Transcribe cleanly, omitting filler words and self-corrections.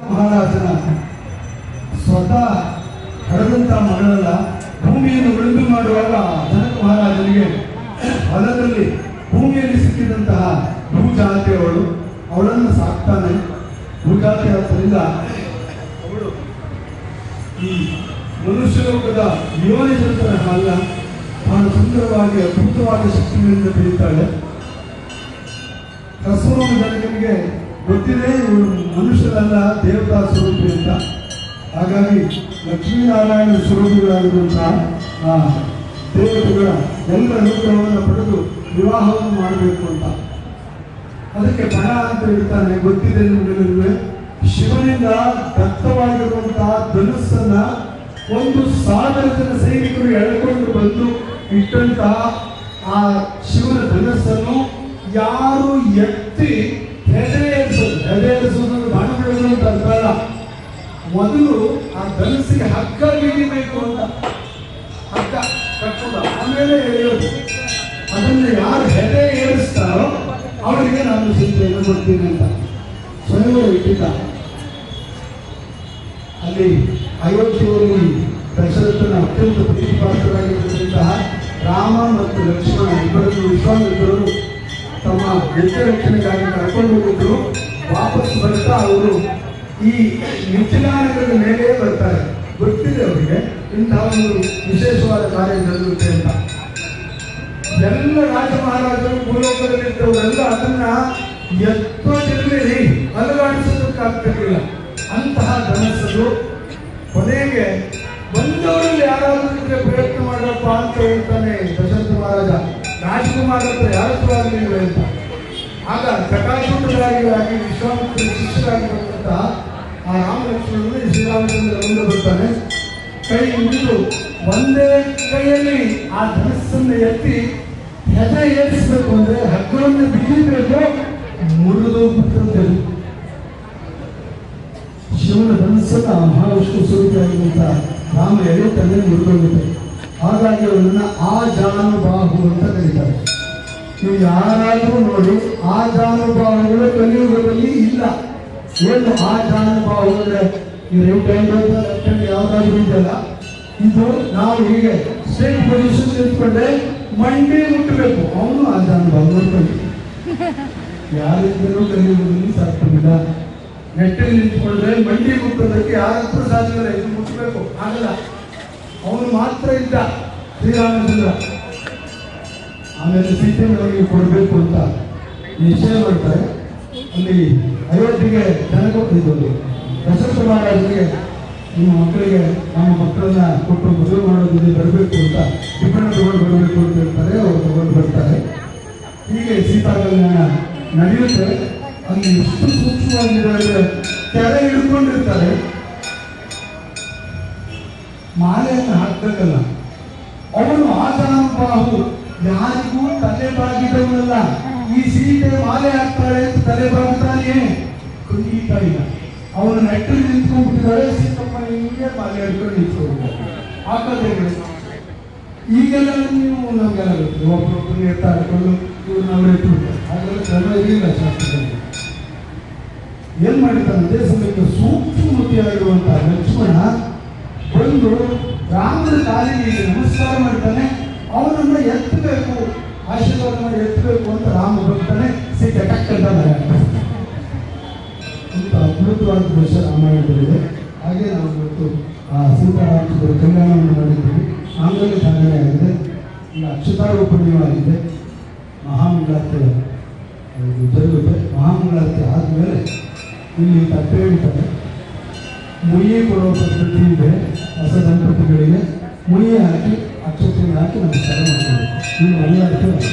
ಮಹಾರಾಜನ ಸ್ವತಃ ಹಡೆದಂತ ಮಗಳಲ್ಲ, ಭೂಮಿಯನ್ನು ಉಳುಮೆ ಮಾಡುವಾಗ ಜನಕ ಮಹಾರಾಜನಿಗೆ ಹೊಲದಲ್ಲಿ ಭೂಮಿಯಲ್ಲಿ ಸಿಕ್ಕಿದಂತಹ ಭೂಜಾತಿಯವಳು ಅವಳನ್ನು ಸಾಕ್ತಾನೆ. ಭೂಜಾತಿ ಆದ್ದರಿಂದ ಅವಳು ಈ ಮನುಷ್ಯ ಲೋಕದ ಯೋನಿ ಜನರ ಅಲ್ಲ, ಬಹಳ ಸುಂದರವಾಗಿ ಅದ್ಭುತವಾದ ಶಕ್ತಿಗಳಿಂದ ಬೆಳೀತಾಳೆ. ಕಸೂರು ಜನಕನಿಗೆ ಗೊತ್ತಿದೆ ಇವರು ಮನುಷ್ಯರಲ್ಲ, ದೇವತಾ ಸ್ವರೂಪಿ ಅಂತ. ಹಾಗಾಗಿ ಲಕ್ಷ್ಮೀನಾರಾಯಣ ಸ್ವರೂಪಿಗಳಾಗಿರುವಂತಹ ಆ ದೇವತೆಗಳ ಎಲ್ಲ ಅನುಗ್ರಹವನ್ನು ಪಡೆದು ವಿವಾಹವನ್ನು ಮಾಡಬೇಕು ಅಂತ ಅದಕ್ಕೆ ಪಣ ಅಂತ ಹೇಳ್ತಾನೆ. ಗೊತ್ತಿದೆ ನಿಮಗೆ, ಶಿವನಿಂದ ದತ್ತವಾಗಿರುವಂತಹ ಧನುಸ್ಸನ್ನ 1,000 ಜನ ಸೈನಿಕರು ಎಳ್ಕೊಂಡು ಬಂದು ಇಟ್ಟಂತಹ ಆ ಶಿವನ ಧನುಸ್ಸನ್ನು ಯಾರು ಎತ್ತಿ ಹೆದೆರಿಸುವುದು ಬಾಣ ಬಿಡೋದು ಅಂತ ಅರ್ಥಲ್ಲ. ಮೊದಲು ಆ ಧನುಸ್ಸಿಗೆ ಹಗ್ಗ ಹಿಡಿಬೇಕು ಅಂತ, ಹಗ್ಗ ಕಟ್ಟೋದು, ಆಮೇಲೆ ಎಳೆಯೋದು. ಅದನ್ನು ಯಾರು ಹೆದೆ ಏರಿಸ್ತಾರೋ ಅವರಿಗೆ ನಾನು ಸೀತೆಯನ್ನು ಕೊಡ್ತೀನಿ ಅಂತ ಸ್ವಯಂವರ ಇಟ್ಟಿದ್ದ. ಅಲ್ಲಿ ಅಯೋಧ್ಯೆಯಲ್ಲಿ ದಶರಥನ ಅತ್ಯಂತ ಪ್ರೀತಿಪಾತ್ರರಾಗಿರುವಂತಹ ರಾಮ ಮತ್ತು ಲಕ್ಷ್ಮಣ ಇಬ್ಬರನ್ನು ವಿಶ್ವಾಮಿತ್ರರು ತಮ್ಮ ರಕ್ಷಣೆಗಾಗಿ ಕರ್ಕೊಂಡು ಹೋಗಿದ್ರು. ವಾಪಸ್ ಬರ್ತಾ ಅವರು ಈ ಮಿಥಿಲಾನಗರದ ಮೇಲೆ ಬರ್ತಾರೆ. ಗೊತ್ತಿದೆ ಅವರಿಗೆ ಇಂತಹ ಒಂದು ವಿಶೇಷವಾದ ಕಾರ್ಯ ನಡೆಯುತ್ತೆ ಅಂತ. ಎಲ್ಲ ರಾಜ ಮಹಾರಾಜರು ಭೂಲೋಕದಲ್ಲಿದ್ದವರೆಲ್ಲ ಅದನ್ನ ಎತ್ತೋದಿರಲಿ ಅಲುಗಾಡಿಸೋದಕ್ಕಾಗ್ತಿರ್ಲಿಲ್ಲ. ಅಂತಹ ಧನಸ್ಸದು ಕೊನೆಗೆ ಬಂದವರಲ್ಲಿ ಯಾರಾದ್ರೂ ಪ್ರಯತ್ನ ಮಾಡಪ್ಪ ಅಂತ ಹೇಳ್ತಾನೆ ದಶರಥ ಮಹಾರಾಜ. ರಾಜಕುಮಾರ ಹತ್ರ ಯಾರತ್ರ ಆಗಲಿಲ್ಲ ಅಂತ. ಆಗ ಪ್ರಕಾಶುಟರಾಗಿ ವಿಶ್ವಾಮಿತ್ರ ಶಿಷ್ಯರಾಗಿರುವಂತಹ ಆ ರಾಮ ಲಕ್ಷ್ಮಣರು ಶ್ರೀರಾಮಚಂದ್ರ ಮುಂದೆ ಬರ್ತಾನೆ. ಕೈ ಮುಗಿದು ಒಂದೇ ಕೈಯಲ್ಲಿ ಆ ಧನಸ್ಸನ್ನು ಎತ್ತಿ ಹೆದೆ ಏರಿಸಬೇಕು ಅಂದ್ರೆ ಹಗ್ಗವನ್ನು ಬಿಗಿಬೇಕು, ಮುರಿದು ಬಿಟ್ಟಂತೆ ಶಿವನ ಧನಸ್ಸನ್ನ ಮಹಾವಿಷ್ಣು ಸ್ವರೂಪಿಯಾಗಿರುವಂತ ರಾಮ ಎಳೆತಂದ್ರೆ ಮುರಿದೋಗುತ್ತೆ. ಹಾಗಾಗಿ ಅವನನ್ನ ಆ ಜಾನುಬಾಹು ಅಂತ ಕರೀತಾರೆ. ನೀವು ಯಾರಾದರೂ ನೋಡಿ ಆ ಜಾನುಬಾಹುಗಳು ಕಲಿಯುಗದಲ್ಲಿ ಇಲ್ಲ. ಏನು ಆ ಜಾನುಬಾಹು ಅಂದ್ರೆ ಈ ರೈಟ್ ಹ್ಯಾಂಡ್ ಲೆಫ್ಟ್ ಹ್ಯಾಂಡ್ ಯಾವ್ದಾದ್ರು ಇದೆಯಲ್ಲ, ಇದು ನಾವು ಹೀಗೆ ಸ್ಟ್ರೇಟ್ ಪೊಸಿಷನ್ ನಿಂತ್ಕೊಂಡ್ರೆ ಮಂಡಿ ಮುಟ್ಟಬೇಕು. ಅವನು ಆ ಜಾನುಬಾಹು ನೋಡ್ಕೊಂಡು ಯಾರಿದ್ದರೂ ಕಲಿಯುಗದಲ್ಲಿ ಸಾಧ್ಯವಿಲ್ಲ. ನೆಟ್ಟಲ್ಲಿ ನಿಂತ್ಕೊಂಡ್ರೆ ಮಂಡಿ ಮುಟ್ಟೋದಕ್ಕೆ ಯಾರತ್ರ ಸಾಧ್ಯವಿಲ್ಲ, ಇದು ಮುಟ್ಟಬೇಕು ಆಗಲ್ಲ. ಅವನು ಮಾತ್ರ ಇದ್ದ ಶ್ರೀರಾಮಚಂದ್ರ. ಆಮೇಲೆ ಸೀತೆಯವರಿಗೆ ಕೊಡಬೇಕು ಅಂತ ನಿಶ್ಚಯ ಮಾಡ್ತಾರೆ. ಅಲ್ಲಿ ಅಯೋಧ್ಯೆಗೆ ಜನಕ ಇದು ದಶರಥ ಮಹಾರಾಜರಿಗೆ ನಿಮ್ಮ ಮಕ್ಕಳಿಗೆ ನಮ್ಮ ಮಕ್ಕಳನ್ನ ಕೊಟ್ಟು ಮದುವೆ ಮಾಡೋದಿದೆ ಬರಬೇಕು ಅಂತ ಟಿಪ್ಪಣ ತಗೊಂಡು ಬರಬೇಕು ಅಂತ ಹೇಳ್ತಾರೆ. ಅವರು ತಗೊಂಡು ಬರ್ತಾರೆ. ಹೀಗೆ ಸೀತಾಕಲ್ಯಾಣ ನಡೆಯುತ್ತೆ. ಅಲ್ಲಿ ಎಷ್ಟು ಸೂಕ್ಷ್ಮವಾಗಿದ್ದಾರೆ, ತೆರೆ ಹಿಡ್ಕೊಂಡಿರ್ತಾರೆ. ಮಾಲೆಯನ್ನು ಹಾಕ್ಬೇಕಲ್ಲ, ಅವನು ಆಜಾನುಬಾಹು, ಯಾರಿಗೂ ತಲೆ ಬಾಗಿದವನಲ್ಲ. ಈ ಸೀತೆ ಮಾಲೆ ಹಾಕ್ತಾಳೆ ಅಂತ ತಲೆ ಬಾಗ್ತಾನೆ ಖಂಡಿತ ಇಲ್ಲ. ಅವನು ನೆಟ್ಟಲ್ಲಿ ನಿಂತ್ಕೊಂಡ್ಬಿಟ್ಟಿದ್ದಾರೆ. ಸೀತಮ್ಮ ಹಿಂಗೆ ಮಾಲೆ ಹಿಡ್ಕೊಂಡು ನಿಂತ್ಕೊಂಡ್ಬಿಟ್ಟಿದ್ದಾರೆ. ಹಾಕೋದೇ ಈಗೆಲ್ಲ ನೀವು ನಮ್ಗೆಲ್ಲ ಗೊತ್ತಿದೆ, ಒಬ್ಬರೊಬ್ಬರು ಎತ್ತ ಹಾಕೊಂಡು ಇವ್ರು ನಾವು ಎತ್ತುಬಿಡ್ತಾರೆ. ಹಾಗೆಲ್ಲ ಕ್ರಮ ಇರಲಿಲ್ಲ ಶಾಸ್ತ್ರದಲ್ಲಿ. ಏನ್ ಮಾಡಿದ್ದಾನೆ, ಅದೇ ಸಮಯಕ್ಕೆ ಸೂಕ್ಷ್ಮಮತಿಯಾಗಿರುವಂತಹ ಲಕ್ಷ್ಮಣ ಬಂದು ರಾಮನ ಕಾಲಿಗೆ ನಮಸ್ಕಾರ ಮಾಡ್ತಾನೆ. ಅವನನ್ನ ಎತ್ತಬೇಕು, ಆಶೀರ್ವಾದ ಮಾಡಿ ಎತ್ತಬೇಕು ಅಂತ ರಾಮ ಬರ್ತಾನೆ. ಸೀತೆ ಟಕ್ಕಂತ ಅಂತ ಅದ್ಭುತವಾದ ದೃಶ್ಯ ರಾಮಾಯಣದಲ್ಲಿದೆ. ಹಾಗೆ ನಾವು ಇವತ್ತು ಆ ಸೀತಾರಾಮಚಂದ್ರ ಕಲ್ಯಾಣವನ್ನು ಮಾಡಿದ್ದೀವಿ. ಆಂಗ್ಲ ಸಾಧನೆ ಆಗಿದೆ. ಈಗ ಅಕ್ಷತಾರೋಪಣೆಯೂ ಆಗಿದೆ. ಮಹಾಮಂಗಳಾರತಿ ಜರುಗುತ್ತೆ. ಮಹಾಮಂಗಳಾರತಿ ಆದಮೇಲೆ ಇಲ್ಲಿ ತಟ್ಟೆ ಹಿಡಿತಾರೆ. ಮುಯ್ಯಿ ಕೊಡುವ ಪದ್ಧತಿ ಇದೆ. ಹೊಸ ದಂಪತಿಗಳಿಗೆ ಮುಯ್ಯಿ ಹಾಕಿ ಅಕ್ಷತೆಯನ್ನು ಹಾಕಿ ನಮಸ್ಕಾರ ಮಾಡ್ತೀವಿ. ಇಲ್ಲಿ ಮನೆಯಾಗ್ತದೆ.